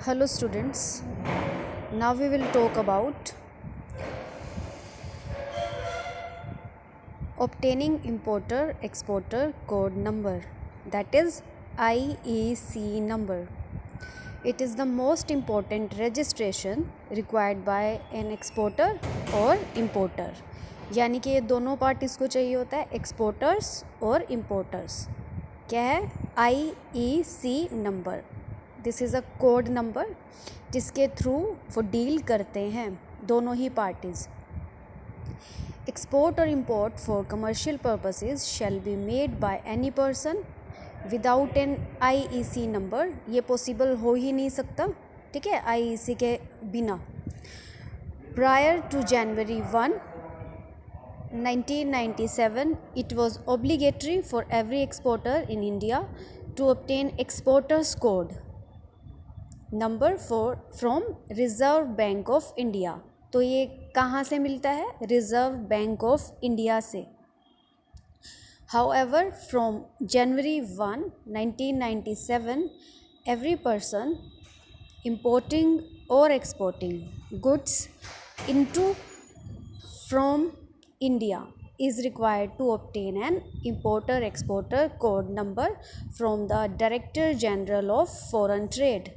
Hello students, now we will talk about obtaining importer exporter code number, that is IEC number. It is the most important registration required by an exporter और importer, यानी कि ये दोनों parties को चाहिए होता है, exporters और इम्पोर्टर्स. क्या है? IEC number. This is a code number जिसके थ्रू वो डील करते हैं दोनों ही पार्टीज़. एक्सपोर्ट और import for commercial purposes shall be made by any person without an IEC number. ये पॉसिबल हो ही नहीं सकता, ठीक है, IEC के बिना. Prior to January 1, 1997, it was obligatory for every exporter in India to obtain exporter's code number from Reserve Bank of India. तो ये कहाँ से मिलता है? Reserve Bank of India से. However, from January 1, 1997, every person importing or exporting goods into from India is required to obtain an importer exporter code number from the Director General of Foreign Trade.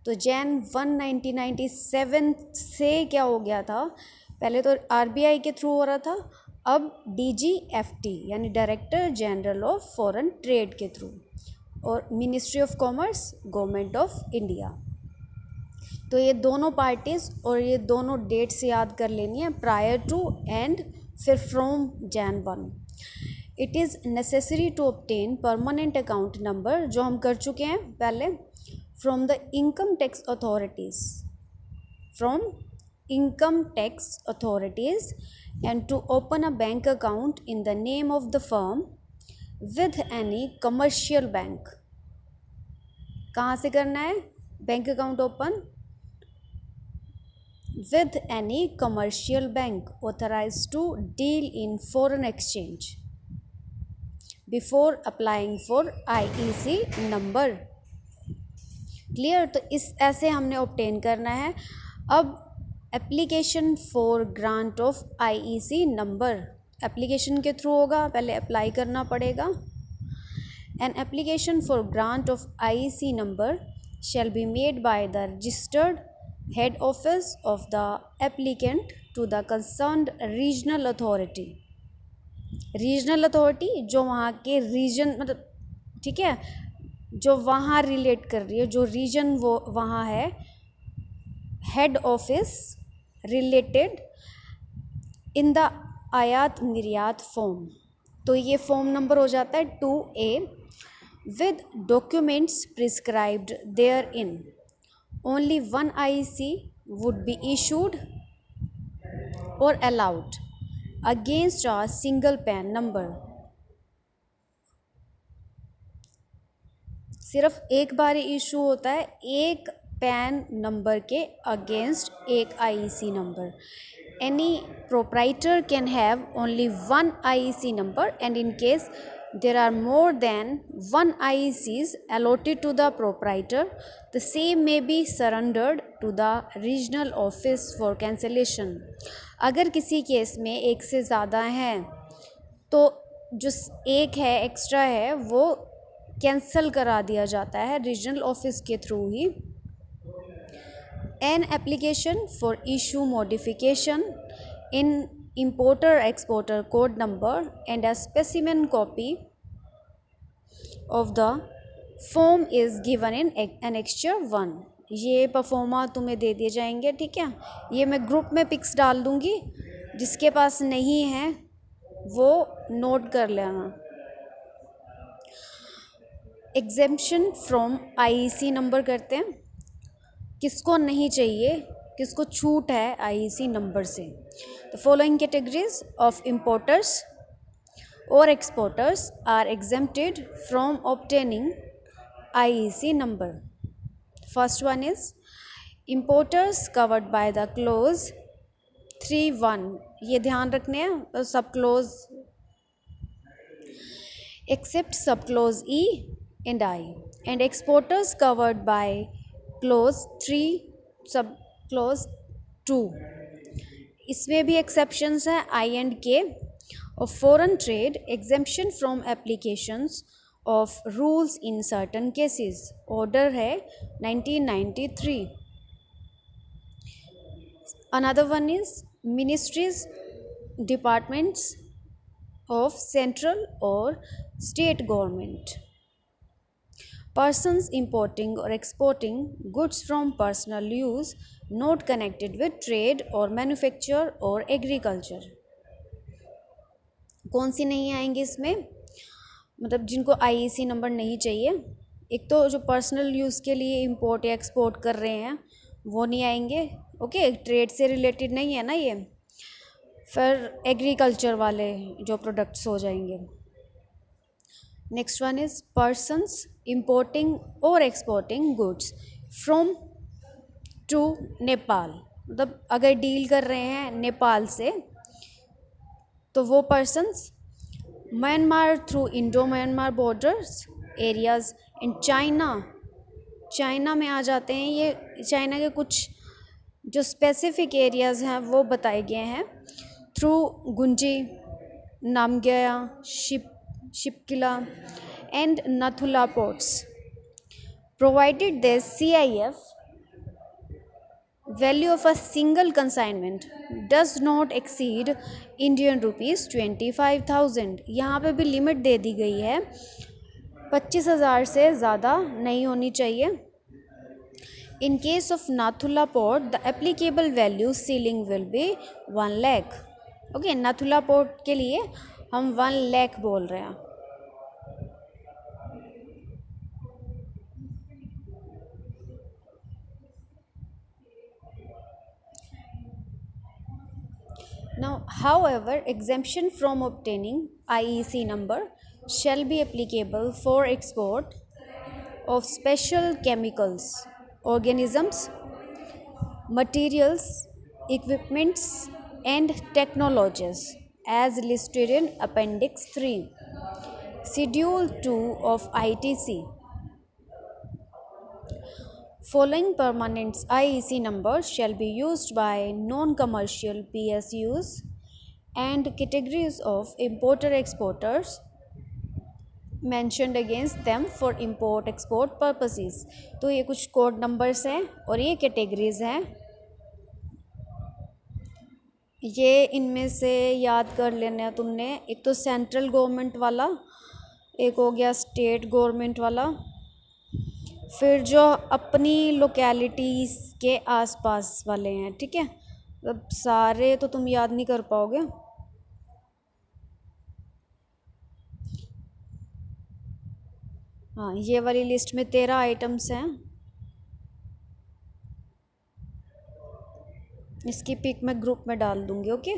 तो Jan 1, 1997 से क्या हो गया था? पहले तो RBI के थ्रू हो रहा था, अब DGFT यानी director general of foreign trade के थ्रू, और ministry of commerce, government of India. तो ये दोनों पार्टीज़ और ये दोनों डेट्स याद कर लेनी है, प्रायर टू एंड फिर from Jan 1. It is necessary to obtain permanent account number, जो हम कर चुके हैं पहले, from the income tax authorities, from income tax authorities, and to open a bank account in the name of the firm with any commercial bank. कहाँ से करना है bank account open? With any commercial bank authorized to deal in foreign exchange before applying for IEC number. Clear? तो इस ऐसे हमने obtain करना है. अब application for grant of IEC number application के थ्रू होगा, पहले अप्लाई करना पड़ेगा. An application for grant of IEC number shall be made by the registered head office of the applicant to the concerned regional authority. Regional authority जो वहाँ के reason, मतलब ठीक है, जो वहाँ रिलेट कर रही है, जो रीजन वो वहाँ है, head office related in the आयात निर्यात फॉर्म. तो ये फॉर्म नंबर हो जाता है 2A with documents prescribed there in. Only one IEC would be issued और allowed against a single PAN number. सिर्फ एक बार इशू होता है एक पैन नंबर के अगेंस्ट एक IEC number. Any proprietor can have only one IEC number, and in case there are more than one IECs allotted to the proprietor, the same may be surrendered to the regional office for cancellation. अगर किसी case में एक से ज़्यादा हैं तो जो एक है एक्स्ट्रा है वो कैंसिल करा दिया जाता है रीजनल ऑफिस के through he. N application for issue modification in importer exporter code number and a specimen copy of the form is given in annexure 1. ये परफॉर्मा तुम्हें दे दिए जाएंगे, ठीक है. ये मैं ग्रुप में पिक्स डाल दूँगी, जिसके पास नहीं है वो नोट कर लेना. एग्जेम्पशन फ्रॉम IEC नंबर करते हैं. किसको नहीं चाहिए, किसको छूट है IEC नंबर से? The following categories of importers or exporters are exempted from obtaining IEC number. First one is importers covered by the clause 3(1). ये ध्यान रखने हैं, सब close except subclause E and I, and exporters covered by close 3 सब close 2, इसमें भी exceptions हैं आई and के। और foreign trade exemption from applications of rules in certain cases, order है 1993। Another one is ministries departments of central or state government, persons importing or exporting goods from personal use not connected with trade or manufacture or agriculture। कौन सी नहीं आएंगी इसमें, मतलब जिनको IEC number नहीं चाहिए। एक तो जो पर्सनल यूज़ के लिए इंपोर्ट या एक्सपोर्ट कर रहे हैं वो नहीं आएंगे, ओके, ट्रेड से रिलेटेड नहीं है ना ये। फिर एग्रीकल्चर वाले जो प्रोडक्ट्स हो जाएंगे। Next one is persons importing और exporting goods from to Nepal, मतलब अगर डील कर रहे हैं नेपाल से तो वो persons Myanmar through Indo Myanmar borders areas in China में आ जाते हैं। ये चाइना के कुछ जो स्पेसिफिक एरियाज़ हैं वो बताए गए हैं, through Gunji, Namgya, Shipkila and Nathula ports, provided the CIF value of a single consignment does not exceed Indian rupees 25,000। यहाँ पे भी लिमिट दे दी गई है, 25,000 से ज़्यादा नहीं होनी चाहिए। In case of Nathula port, the applicable value ceiling will be 1 lakh। Okay, Nathula port के लिए हम 1 लाख बोल रहे हैं। Now, however, exemption from obtaining IEC number shall be applicable for export of special chemicals, organisms, materials, equipments and technologies as listed in Appendix 3, Schedule 2 of ITC। Following permanent IEC numbers shall be used by non-commercial PSUs and categories of importer-exporters mentioned against them for import-export purposes। तो ये कुछ code numbers हैं और ये categories हैं। ये इनमें से याद कर लेना तुमने, एक तो सेंट्रल गवर्नमेंट वाला, एक हो गया स्टेट गवर्नमेंट वाला, फिर जो अपनी लोकेलिटीज़ के आसपास वाले हैं, ठीक है। अब सारे तो तुम याद नहीं कर पाओगे। हाँ, ये वाली लिस्ट में 13 आइटम्स हैं। इसकी पिक मैं ग्रुप में डाल दूंगी, okay.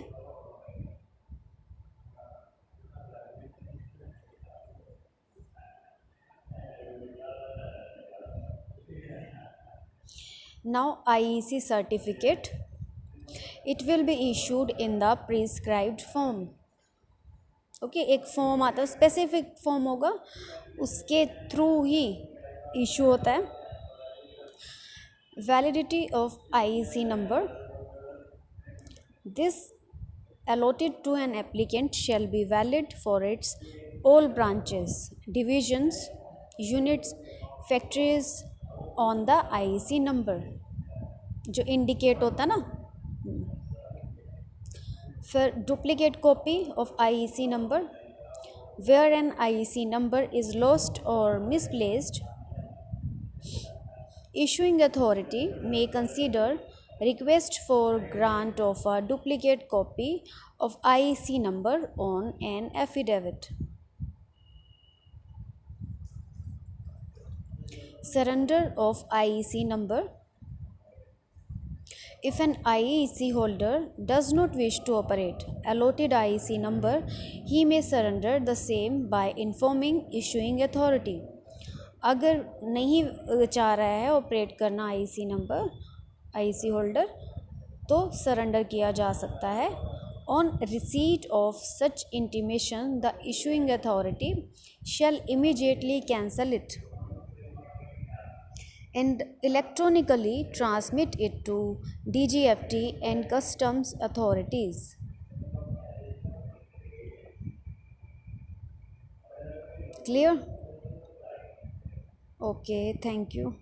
Now IEC certificate, it will be issued in the prescribed form। Okay, एक फॉर्म आता है, स्पेसिफिक फॉर्म होगा, उसके थ्रू ही इशू होता है। Validity of IEC number, this allotted to an applicant shall be valid for its all branches, divisions, units, factories on the IEC number, जो indicate होता है ना। फिर duplicate copy of IEC number, where an IEC number is lost or misplaced, issuing authority may consider request for grant of a duplicate copy of IEC number on an affidavit। Surrender of IEC number, if an IEC holder does not wish to operate allotted IEC number, he may surrender the same by informing issuing authority। अगर नहीं चाह रहा है operate करना IEC number, IEC holder, तो surrender किया जा सकता है। On receipt of such intimation the issuing authority shell immediately cancel it. and electronically transmit it to DGFT and customs authorities. Clear? Okay, thank you.